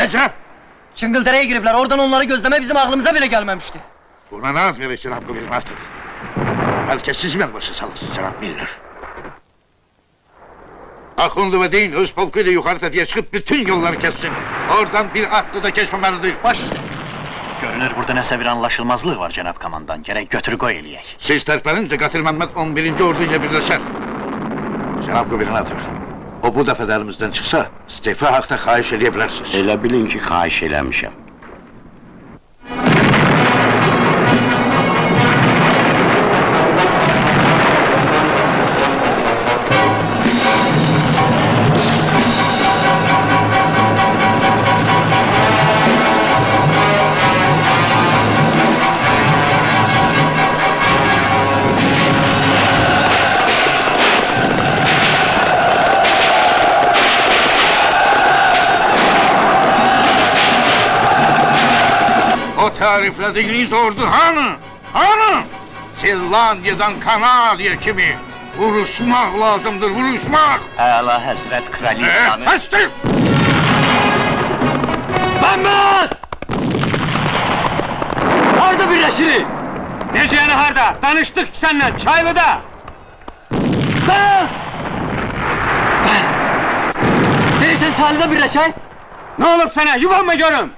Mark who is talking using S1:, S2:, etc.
S1: Necə?
S2: Çıngıldere'ye giripler, oradan onları gözleme bizim aklımıza bile gelmemişti.
S1: Buna ne ad verir Cenab-ı Bilim artık? Belki siz ben başı salırsınız Cenab-ı Miller. Akunlu ve deyin öz polkuyla yukarı tepeye çıkıp bütün yolları kessin. Oradan bir atlı da geçmemelidir.
S2: Baş üstüne.
S3: Görünür burada nəsə bir anlaşılmazlığı var Cenab Komandan. Gerek götür koy eləyək.
S1: Siz terpenince Katil Mehmet 11. Ordu ile birleşer. Cenab-ı Gubernator, o bu defa da elimizden çıksa, istifa hakta xahiş edebilirsiniz.
S4: Elə bilin ki, xahiş eləmişəm.
S1: Tariflediğiniz ordu hanı? Hanı? Finlandiya'dan Kanada'ya kimi? Vuruşmak lazımdır, vuruşmak!
S3: Əla Həzrət Kraliçanı...
S1: Həstir!
S2: Mehmet! Harda birleşiri?
S5: Neciyeni harda? Danıştık seninle, Çaylı'da!
S2: Değilsen Çağlı'da birleşer.
S5: Ne olup sana, yuvanma görüm!